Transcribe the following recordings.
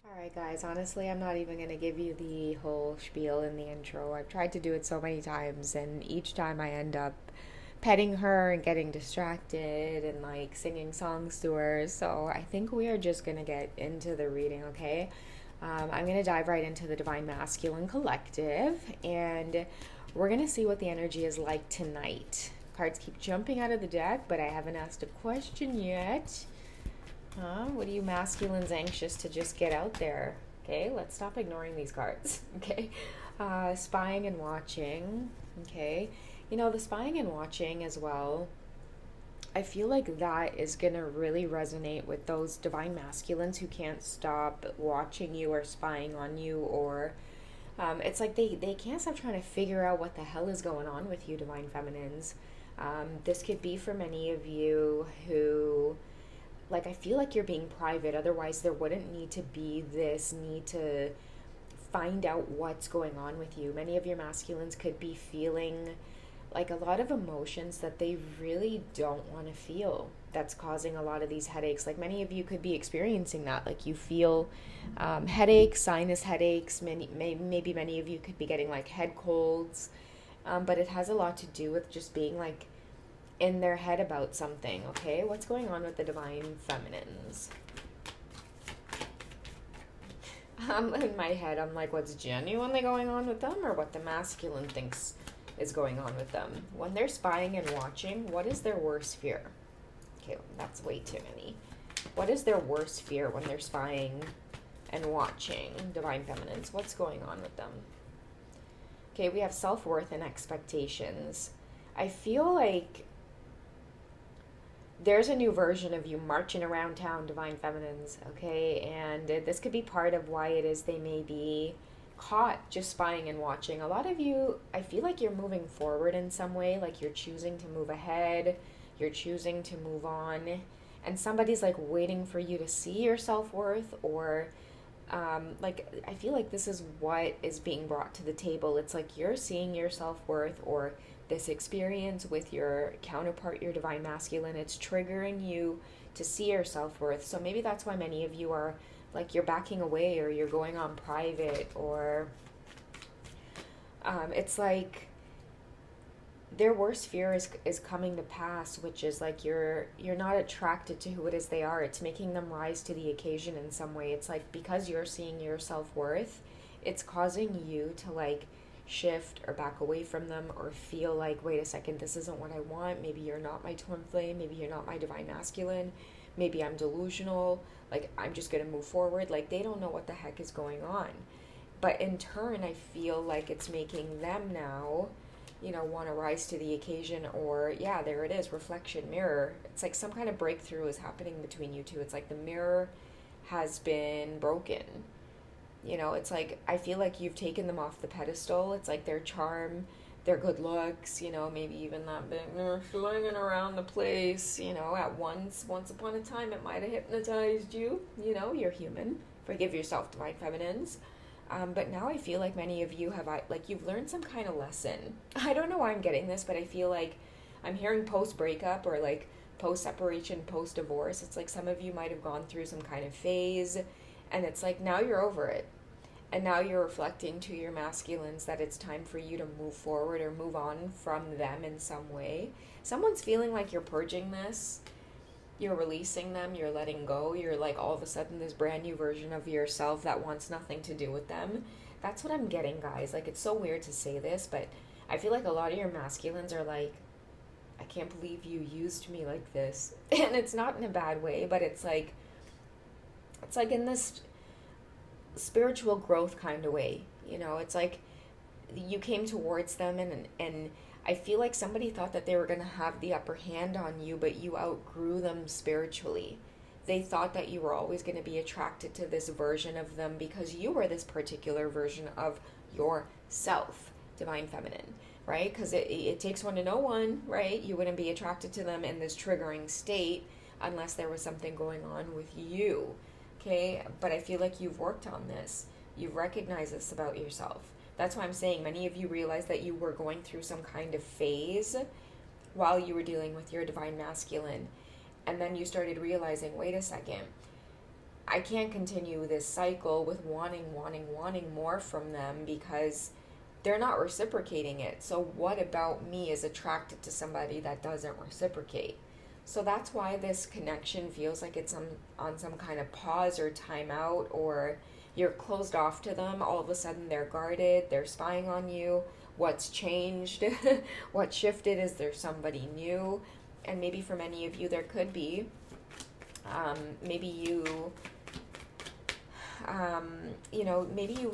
Alright, guys, honestly, I'm not even going to give you the whole spiel in the intro. I've tried to do it so many times, and each time I end up petting her and getting distracted and like singing songs to her. So I think we are just going to get into the reading, okay? I'm going to dive right into the Divine Masculine Collective, and we're going to see what the energy is like tonight. Cards keep jumping out of the deck, but I haven't asked a question yet. What are you masculines anxious to just get out there? Okay, let's stop ignoring these cards. Okay, spying and watching. Okay, you know, the spying and watching as well. I feel like that is going to really resonate with those divine masculines who can't stop watching you or spying on you, or it's like they can't stop trying to figure out what the hell is going on with you, divine feminines. This could be for many of you who, like, I feel like you're being private, otherwise there wouldn't need to be this need to find out what's going on with you. Many of your masculines could be feeling like a lot of emotions that they really don't want to feel, that's causing a lot of these headaches. Like, many of you could be experiencing that, like you feel headaches, sinus headaches. Maybe many of you could be getting like head colds, but it has a lot to do with just being like in their head about something. Okay, what's going on with the divine feminines? In my head, I'm like, what's genuinely going on with them, or what the masculine thinks is going on with them? When they're spying and watching, what is their worst fear? Okay, that's way too many. What is their worst fear when they're spying and watching, divine feminines? What's going on with them? Okay, we have self-worth and expectations. I feel like there's a new version of you marching around town, divine feminines, okay? And this could be part of why it is they may be caught just spying and watching. A lot of you, I feel like you're moving forward in some way, like you're choosing to move ahead, you're choosing to move on, and somebody's like waiting for you to see your self-worth, or like, I feel like this is what is being brought to the table. It's like you're seeing your self-worth, or this experience with your counterpart, your divine masculine, it's triggering you to see your self-worth. So maybe that's why many of you are like, you're backing away, or you're going on private, or it's like their worst fear is coming to pass, which is like you're not attracted to who it is they are. It's making them rise to the occasion in some way. It's like, because you're seeing your self-worth, it's causing you to like shift or back away from them, or feel like, wait a second, this isn't what I want. Maybe you're not my twin flame, maybe you're not my divine masculine, maybe I'm delusional, like I'm just gonna move forward. Like, they don't know what the heck is going on. But in turn, I feel like it's making them now, you know, want to rise to the occasion. Or yeah, there it is, reflection, mirror. It's like some kind of breakthrough is happening between you two. It's like the mirror has been broken. You know, it's like, I feel like you've taken them off the pedestal. It's like their charm, their good looks, you know, maybe even that big, they're slinging around the place, you know, at once upon a time, it might have hypnotized you. You know, you're human. Forgive yourself, divine feminines. But now I feel like many of you have, like, you've learned some kind of lesson. I don't know why I'm getting this, but I feel like I'm hearing post-breakup, or like post-separation, post-divorce. It's like some of you might have gone through some kind of phase, and it's like now you're over it. And now you're reflecting to your masculines that it's time for you to move forward, or move on from them in some way. Someone's feeling like you're purging this. You're releasing them, you're letting go, you're like all of a sudden this brand new version of yourself that wants nothing to do with them. That's what I'm getting, guys. Like, it's so weird to say this, but I feel like a lot of your masculines are like, I can't believe you used me like this. And it's not in a bad way, but it's like in this spiritual growth kind of way. You know, it's like you came towards them, and I feel like somebody thought that they were going to have the upper hand on you, but you outgrew them spiritually. They thought that you were always going to be attracted to this version of them because you were this particular version of yourself, divine feminine, right? Because it takes one to know one, right? You wouldn't be attracted to them in this triggering state unless there was something going on with you, okay? But I feel like you've worked on this. You've recognized this about yourself. That's why I'm saying many of you realized that you were going through some kind of phase while you were dealing with your divine masculine. And then you started realizing, wait a second, I can't continue this cycle with wanting more from them because they're not reciprocating it. So what about me is attracted to somebody that doesn't reciprocate? So that's why this connection feels like it's on some kind of pause or timeout, or you're closed off to them. All of a sudden they're guarded, they're spying on you. What's changed? What shifted? Is there somebody new? And maybe for many of you there could be. Maybe maybe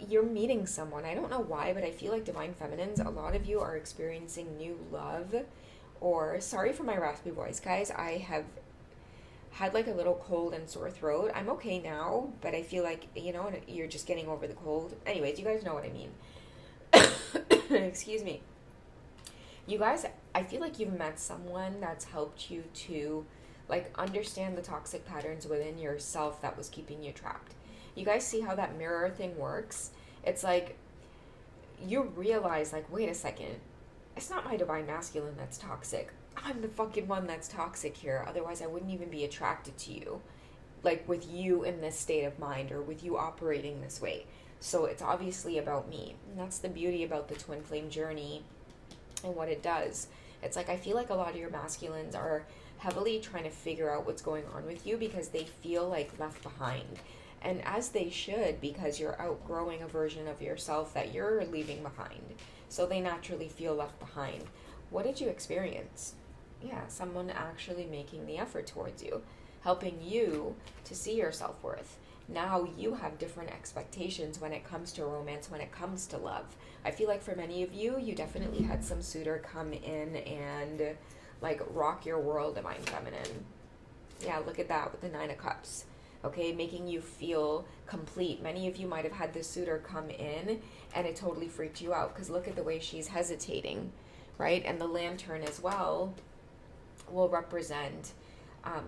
you're meeting someone. I don't know why, but I feel like Divine Feminines, a lot of you are experiencing new love. Or, sorry for my raspy voice, guys. I have had like a little cold and sore throat. I'm okay now, but I feel like, you're just getting over the cold. Anyways, you guys know what I mean. Excuse me. You guys, I feel like you've met someone that's helped you to like understand the toxic patterns within yourself that was keeping you trapped. You guys see how that mirror thing works? It's like you realize, like, wait a second, it's not my divine masculine that's toxic. I'm the fucking one that's toxic here. Otherwise, I wouldn't even be attracted to you, like with you in this state of mind or with you operating this way. So it's obviously about me. And that's the beauty about the twin flame journey and what it does. It's like I feel like a lot of your masculines are heavily trying to figure out what's going on with you because they feel like left behind. And as they should, because you're outgrowing a version of yourself that you're leaving behind. So they naturally feel left behind. What did you experience? Yeah, someone actually making the effort towards you, helping you to see your self-worth. Now you have different expectations when it comes to romance, when it comes to love. I feel like for many of you, you definitely had some suitor come in and like rock your world, Divine Feminine. Yeah, look at that with the 9 of Cups. Okay, making you feel complete. Many of you might have had this suitor come in and it totally freaked you out because look at the way she's hesitating, right? And the lantern as well will represent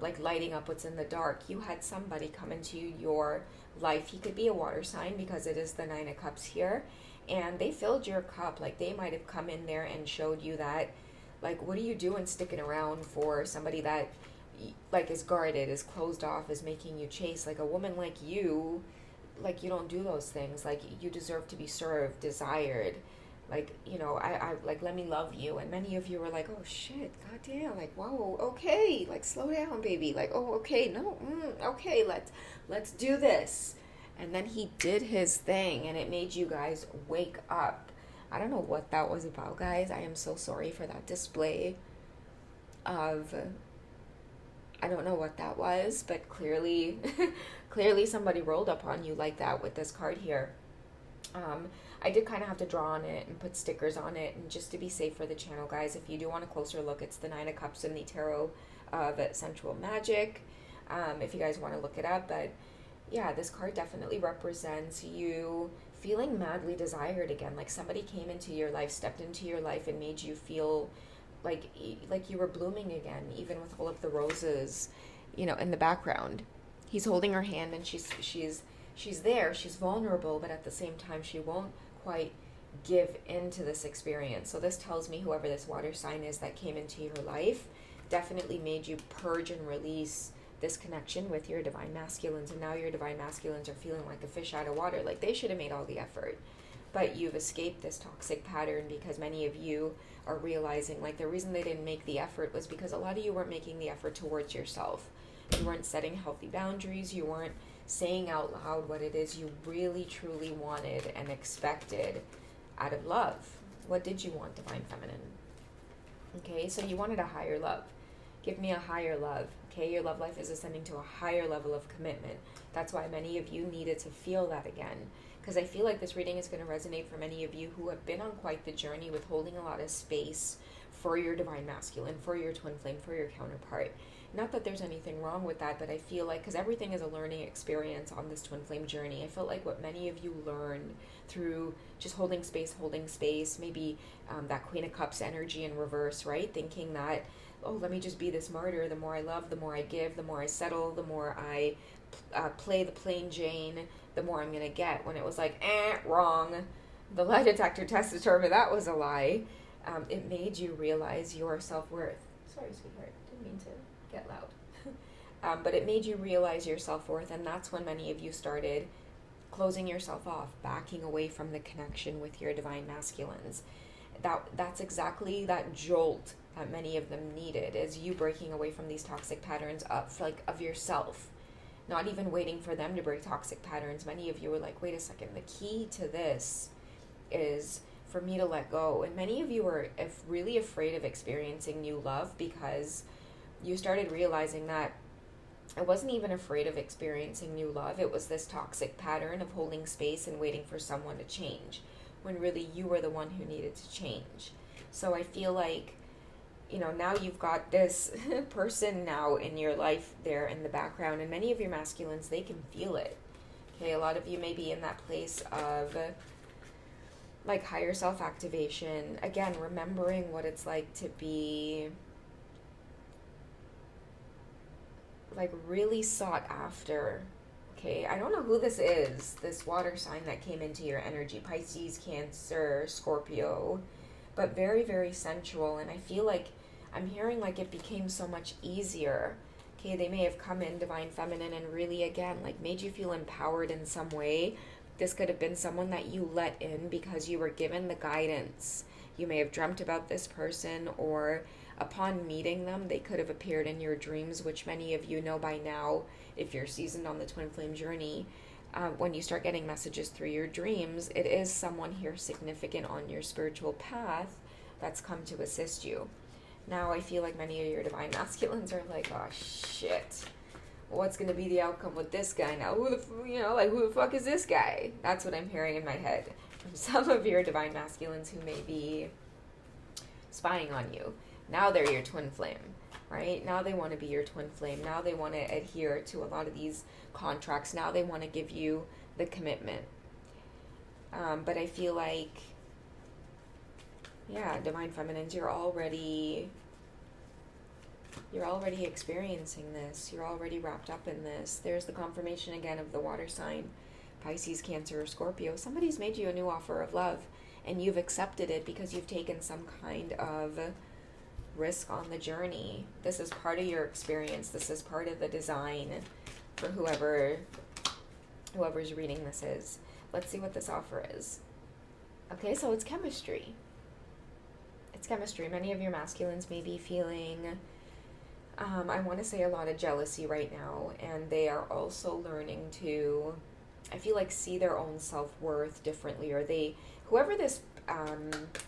like lighting up what's in the dark. You had somebody come into your life. He could be a water sign because it is the 9 of Cups here. And they filled your cup. Like they might have come in there and showed you that, like, what are you doing sticking around for somebody that like is guarded, is closed off, is making you chase? Like a woman like you don't do those things. Like you deserve to be served, desired. Like, I like, let me love you. And many of you were like, oh shit, goddamn, like, whoa, okay, like slow down, baby. Like, oh, okay, no, okay, let's do this. And then he did his thing and it made you guys wake up. I don't know what that was about, guys. I am so sorry for that display of, I don't know what that was, but clearly somebody rolled up on you like that with this card here. I did kind of have to draw on it and put stickers on it, and just to be safe for the channel, guys, if you do want a closer look, it's the 9 of Cups in the Tarot of Sensual Magic, if you guys want to look it up. But yeah, this card definitely represents you feeling madly desired again, like somebody came into your life, stepped into your life and made you feel like you were blooming again, even with all of the roses, in the background. He's holding her hand and she's there, she's vulnerable, but at the same time she won't quite give into this experience. So this tells me whoever this water sign is that came into your life definitely made you purge and release this connection with your divine masculines, and now your divine masculines are feeling like a fish out of water, like they should have made all the effort. But you've escaped this toxic pattern because many of you are realizing like the reason they didn't make the effort was because a lot of you weren't making the effort towards yourself. You weren't setting healthy boundaries. You weren't saying out loud what it is you really truly wanted and expected out of love. What did you want, Divine Feminine? Okay, so you wanted a higher love. Give me a higher love. Okay, your love life is ascending to a higher level of commitment. That's why many of you needed to feel that again. Because I feel like this reading is going to resonate for many of you who have been on quite the journey with holding a lot of space for your divine masculine, for your twin flame, for your counterpart. Not that there's anything wrong with that, but I feel like, because everything is a learning experience on this twin flame journey, I felt like what many of you learned through just holding space, maybe that Queen of Cups energy in reverse, right? Thinking that, oh, let me just be this martyr. The more I love, the more I give, the more I settle, the more I play the plain Jane, the more I'm going to get. When it was like, wrong. The lie detector test determined that was a lie. It made you realize your self-worth. Sorry, sweetheart. Didn't mean to get loud. But it made you realize your self-worth, and that's when many of you started closing yourself off, backing away from the connection with your divine masculines. That's exactly that jolt that many of them needed, is you breaking away from these toxic patterns of yourself, not even waiting for them to break toxic patterns. Many of you were like, wait a second, the key to this is for me to let go. And many of you were really afraid of experiencing new love, because you started realizing that I wasn't even afraid of experiencing new love. It was this toxic pattern of holding space and waiting for someone to change, when really you were the one who needed to change. So I feel like, now you've got this person now in your life there in the background, and many of your masculines, they can feel it. Okay, a lot of you may be in that place of like higher self-activation. Again, remembering what it's like to be like really sought after. Okay, I don't know who this is, this water sign that came into your energy, Pisces, Cancer, Scorpio, but very, very sensual. And I feel like I'm hearing like it became so much easier. Okay, they may have come in divine feminine and really, again, like made you feel empowered in some way. This could have been someone that you let in because you were given the guidance. You may have dreamt about this person, or upon meeting them, they could have appeared in your dreams, which many of you know by now, if you're seasoned on the twin flame journey. When you start getting messages through your dreams, it is someone here significant on your spiritual path that's come to assist you. Now I feel like many of your divine masculines are like, oh shit, what's going to be the outcome with this guy now? Who the fuck is this guy? That's what I'm hearing in my head from some of your divine masculines who may be spying on you. Now they're your twin flame, right? Now they want to be your twin flame. Now they want to adhere to a lot of these contracts. Now they want to give you the commitment. But I feel like, yeah, divine feminines, you're already experiencing this. You're already wrapped up in this. There's the confirmation again of the water sign, Pisces, Cancer, or Scorpio. Somebody's made you a new offer of love, and you've accepted it because you've taken some kind of risk on the journey. This is part of your experience. This is part of the design for whoever's reading this is. Let's see what this offer is. Okay, so it's chemistry. It's chemistry. Many of your masculines may be feeling, I want to say, a lot of jealousy right now, and they are also learning to, I feel like, see their own self-worth differently, or whoever this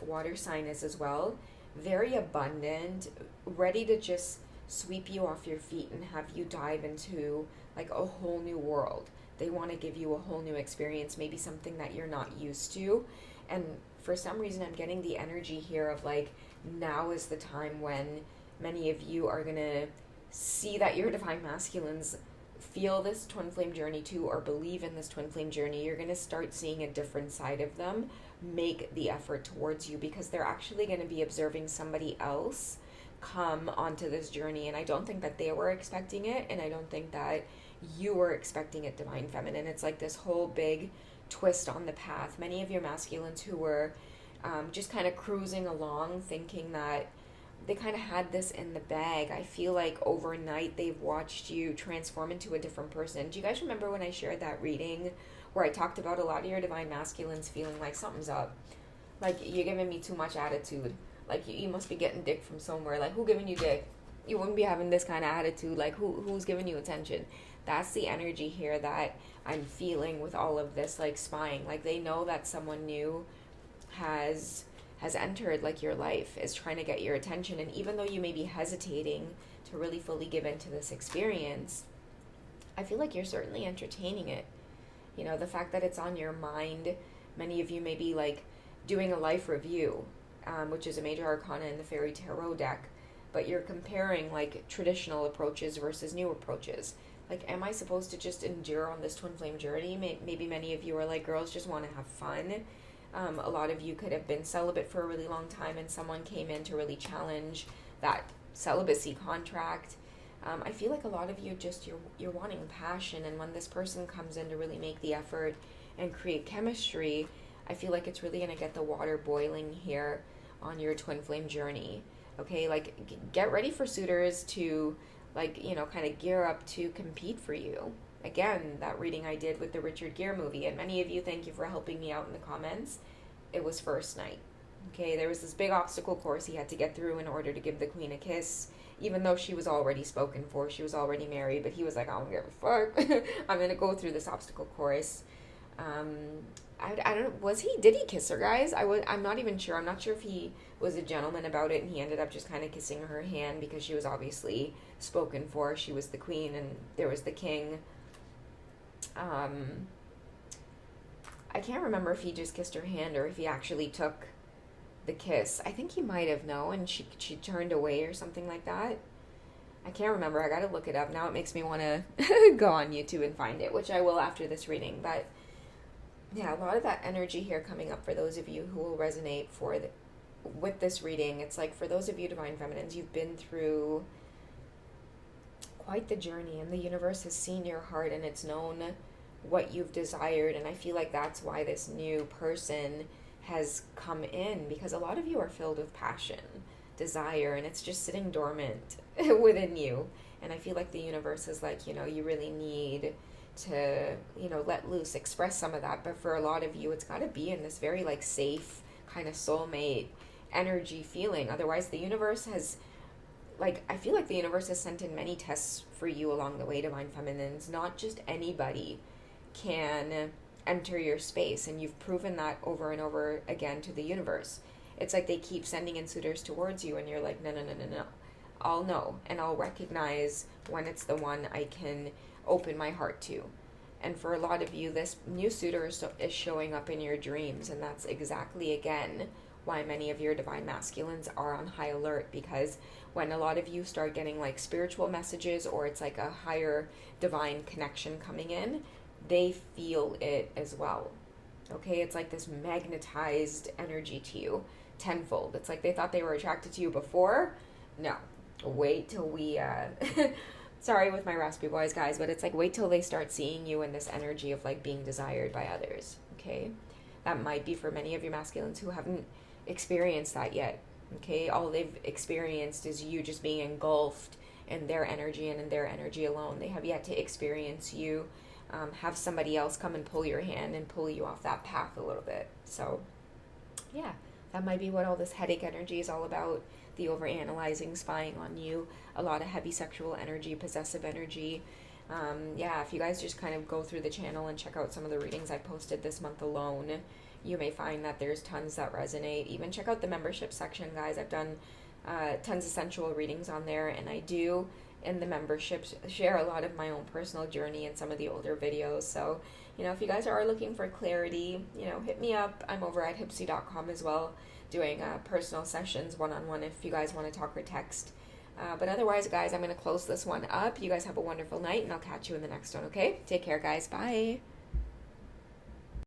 water sign is as well, very abundant, ready to just sweep you off your feet and have you dive into like a whole new world. They want to give you a whole new experience, maybe something that you're not used to. And for some reason, I'm getting the energy here of like, now is the time when many of you are going to see that your divine masculines feel this twin flame journey too, or believe in this twin flame journey. You're going to start seeing a different side of them make the effort towards you, because they're actually going to be observing somebody else come onto this journey. And I don't think that they were expecting it, and I don't think that you were expecting it, divine feminine. It's like this whole big twist on the path. Many of your masculines who were just kind of cruising along, thinking that they kind of had this in the bag. I feel like overnight they've watched you transform into a different person. Do you guys remember when I shared that reading where I talked about a lot of your divine masculines feeling like something's up? Like, you're giving me too much attitude. Like, you must be getting dick from somewhere. Like, who giving you dick? You wouldn't be having this kind of attitude. Like, who's giving you attention? That's the energy here that I'm feeling with all of this, like, spying. Like, they know that someone new has entered, like, your life, is trying to get your attention. And even though you may be hesitating to really fully give into this experience, I feel like you're certainly entertaining it. You know, the fact that it's on your mind, many of you may be, like, doing a life review, which is a major arcana in the Fairy Tarot deck, but you're comparing, like, traditional approaches versus new approaches. Like, am I supposed to just endure on this twin flame journey? Maybe many of you are like, girls just want to have fun. A lot of you could have been celibate for a really long time, and someone came in to really challenge that celibacy contract. I feel like a lot of you just, you're wanting passion, and when this person comes in to really make the effort and create chemistry, I feel like it's really going to get the water boiling here on your twin flame journey. Okay, like, get ready for suitors to like, kind of gear up to compete for you. Again, that reading I did with the Richard Gere movie, and many of you, thank you for helping me out in the comments. It was first night. Okay, there was this big obstacle course he had to get through in order to give the queen a kiss, even though she was already spoken for, she was already married, but he was like, I don't give a fuck. I'm gonna go through this obstacle course. I don't know, did he kiss her, guys? I'm not even sure. I'm not sure if he was a gentleman about it and he ended up just kind of kissing her hand because she was obviously spoken for. She was the queen and there was the king. I can't remember if he just kissed her hand or if he actually took the kiss. I think he might have, no, and she turned away or something like that. I can't remember. I gotta look it up. Now it makes me want to go on YouTube and find it, which I will after this reading. But yeah, a lot of that energy here coming up for those of you who will resonate with this reading. It's like for those of you Divine Feminines, you've been through quite the journey and the universe has seen your heart and it's known what you've desired, and I feel like that's why this new person has come in, because a lot of you are filled with passion, desire, and it's just sitting dormant within you. And I feel like the universe is like, you really need to, let loose, express some of that. But for a lot of you, it's got to be in this very like safe kind of soulmate energy feeling. Otherwise, the universe has, like, I feel like the universe has sent in many tests for you along the way, Divine Feminines. Not just anybody can enter your space, and you've proven that over and over again to the universe. It's like they keep sending in suitors towards you and you're like, no, I'll know and I'll recognize when it's the one I can open my heart to. And for a lot of you, this new suitor is showing up in your dreams, and that's exactly again why many of your divine masculines are on high alert, because when a lot of you start getting like spiritual messages or it's like a higher divine connection coming in, they feel it as well. Okay, it's like this magnetized energy to you tenfold. It's like they thought they were attracted to you before. No, wait till we sorry with my raspy voice, guys, but it's like wait till they start seeing you in this energy of like being desired by others. Okay, that might be for many of your masculines who haven't experienced that yet. Okay, all they've experienced is you just being engulfed in their energy and in their energy alone. They have yet to experience you have somebody else come and pull your hand and pull you off that path a little bit. So yeah, that might be what all this headache energy is all about. The overanalyzing, spying on you, a lot of heavy sexual energy, possessive energy. Yeah, if you guys just kind of go through the channel and check out some of the readings I posted this month alone, you may find that there's tons that resonate. Even check out the membership section, guys. I've done tons of sensual readings on there, and I do in the memberships share a lot of my own personal journey in some of the older videos. So, if you guys are looking for clarity, hit me up. I'm over at hipsy.com as well, doing personal sessions one-on-one if you guys want to talk or text. But otherwise, guys, I'm going to close this one up. You guys have a wonderful night, and I'll catch you in the next one, okay? Take care, guys. Bye.